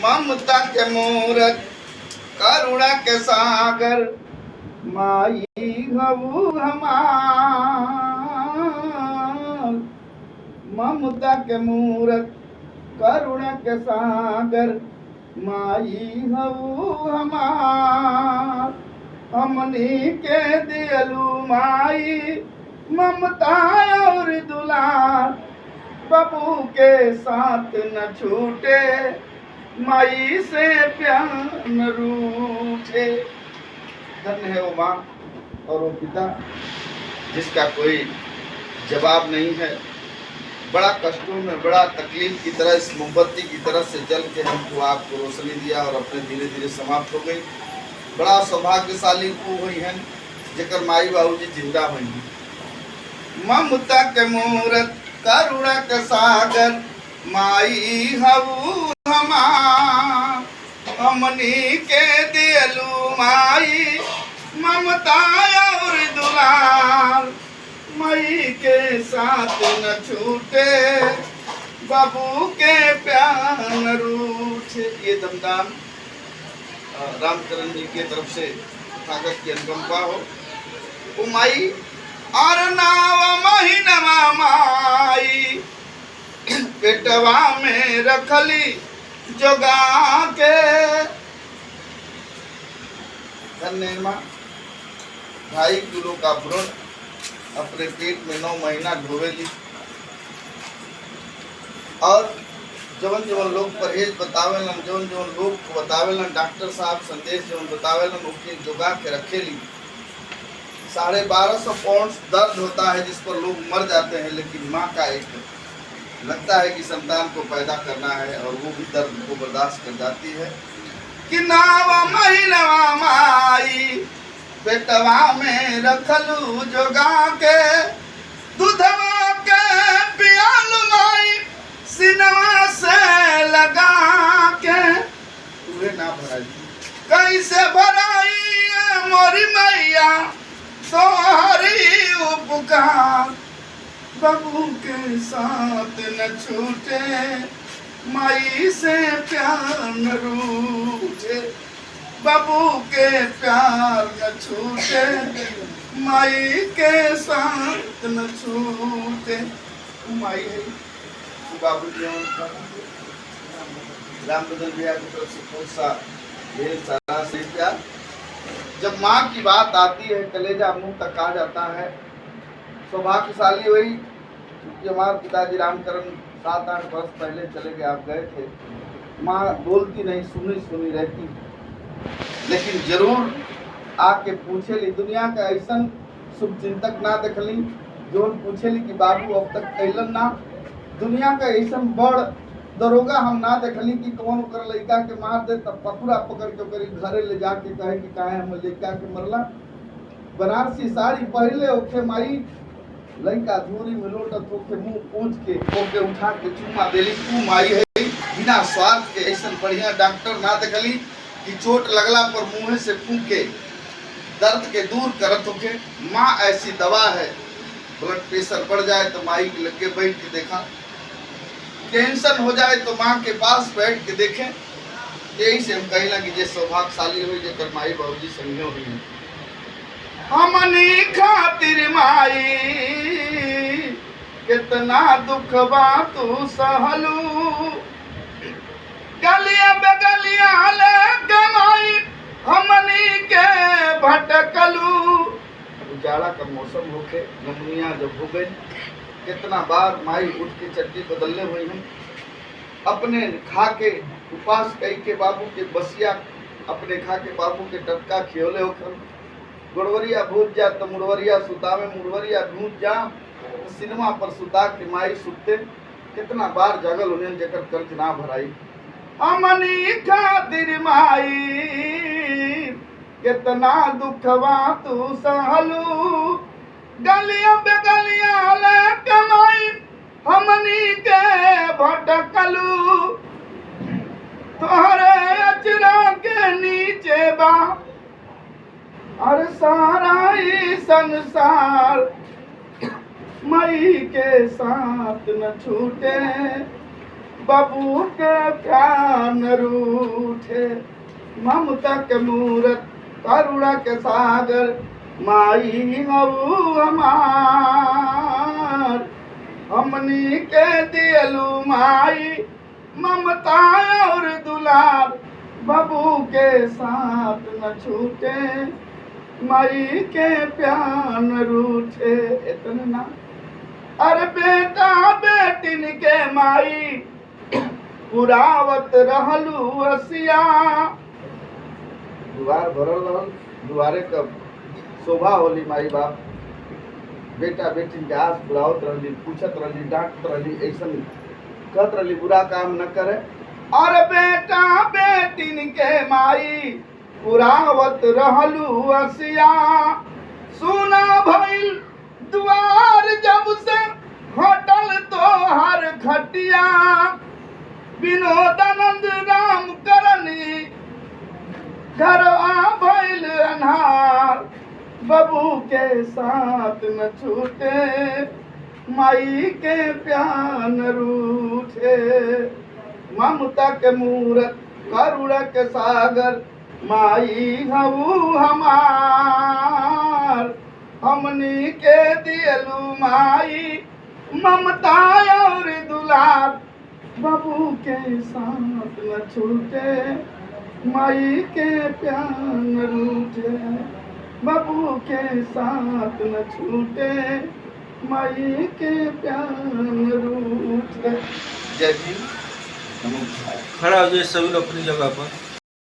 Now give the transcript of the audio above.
ममता के मूरत करुणा के सागर माई हऊ हमार। ममता के मूरत करुणा के सागर माई हऊ हमार। हमनी के दियलू माई ममता और दुलार। बबू के साथ न छूटे माई से प्यार न रूठे। धन्य है वो माँ और वो पिता जिसका कोई जवाब नहीं है। बड़ा कष्टों में बड़ा तकलीफ की तरह इस मोमबत्ती की तरह से जल के हमको आपको रोशनी दिया और अपने धीरे धीरे समाप्त हो गई। बड़ा सौभाग्यशाली वो हुई है जेकर माई बाबूजी जिंदा हुई हैं। ममता के मूरत करुणा के सागर माई हऊ हमार। हमनी के दियलू माई ममता और दुलार। माई के साथ न छूटे बाबू के प्यार न रूठे। ये दमदाम रामचरण जी के तरफ से ताकत की अनुकंपा हो। वो माई और नाव महीनवा माई पेटवा में रखली जोगा के। धन्य माँ 2.5 किलो का भ्रूण अपने पेट में 9 महीना ढोवेली। और जवन जवन लोग परहेज बतावेलन, जवन जवन लोग को बतावेलन, डॉक्टर साहब संदेश जवन बतावेलन उसके जोगा के रखेली। 1250 पाउंड दर्द होता है जिस पर लोग मर जाते हैं, लेकिन माँ का एक लगता है कि संतान को पैदा करना है और वो भी दर्द को बर्दाश्त कर जाती है। कि नावा महीनवा माई पेटवा में रखलू जोगा के। दूधवा के पियालू माई सिनवा से लगा के। पूरे ना भराई कैसे भराई मोरी मैया तोहरी उपकार। बबू के साथ न छूटे माई से प्यार न रूठे। बबू के प्यार न छूटे माई के साथ न छूटे। माई है बाबू जी राम बदल भैया की तरफ से बहुत सा ढेर सारा से प्यार। जब माँ की बात आती है कलेजा मुंह तक आ जाता है। सौभाग्यशाली हुई क्योंकि हमारे पिताजी रामकरण 7-8 वर्ष पहले चले गए, आप गए थे। माँ बोलती नहीं, सुनी सुनी रहती, लेकिन जरूर आके पूछेली। दुनिया का ऐसा शुभ चिंतक ना देखली जो पूछेली कि बाबू अब तक कैलन ना। दुनिया का ऐसा बड़ दरोगा हम ना देखली कि कौन ओकर लड़का के मार दे तब पकुड़ा पकड़ के ओकरी घरे ले जाके कहे कि काहे हम लड़का के मरला। बनारसी साड़ी पहले ओके माई लड़का धूरी में लोटत होके मुंह पोंछ के ओके उठा के चुम्मा देली। तू माई है बिना स्वार्थ के। ऐसा बढ़िया डॉक्टर ना देखली कि चोट लगला पर मुंह से फूंके दर्द के दूर करत होके। माँ ऐसी दवा है। ब्लड प्रेशर बढ़ जाए तो माई के लगे बैठ के देखा, टेंशन हो जाए तो माँ के पास बैठ के देखें। यही से हम कहला कि जे सौभाग्यशाली हुई जेकर माई बाबूजी संगे हुई है। हमनी खातिर माई कितना दुख बा तू सहलू। गलिया बेगलिया ले कमाई हमनी के भटकलू। उजाला का मौसम होके नमनिया जब हो गई, कितना बार माई उठ के चड्डी बदलने हुई हम। अपने खा के उपास कई के बाबू के बसिया अपने खा के बाबू के टटका खियोले होकर। गुड़वरिया भूज जा तो मुड़वरिया सुता में मुड़वरिया भूज जा तो सिनेमा पर सुता के माई सुते। कितना बार जगल उन्हें जेकर कर्ज ना भराई। हमनी खातिर माई कितना दुखवा तू सहलू। गलिया बेगलिया ले कमाई हमनी के भटकलू। तोहरे अचरा के नीचे बा और सारा ही संसार। मई के साथ न छूटे बबू के प्यार न रूठे, ममता के मूरत करुणा के सागर, माई हऊ हमार। हमनी के दियलू माई ममता और दुलार, बबू के साथ न छूटे, माई के प्यार न रूठे। इतने ना अरे बेटा बेटिन के माई पुरावत रहलू हसिया, दुआर भरल रहल, दुआरे कब शोभा होली। माई बाप बेटा बेटिन के आस बुलावत रहली, पूछत रहली, डांटत रहली, ऐसा कहत रहली बुरा काम न करे। और बेटा बेटिन के माई पुरावत रहलू हसिया, सुना भइल दुआर जब से होटल तो हर खटिया, विनोदानंद राम करनी घर भइल अन्हार, बबू के साथ न छूटे, माई के प्यार न रूठे। ममता के मूरत करुणा के सागर, माई हऊ हमार। हमनी के दियलू माई ममता और दुलार, बबू के साथ न छूटे, माई के प्यार न रूठे। बबू के साथ न छूटे, माई के प्यार न रूठे। जय भीम। खड़ा हो जाइए सभी लोग अपनी जगह पर।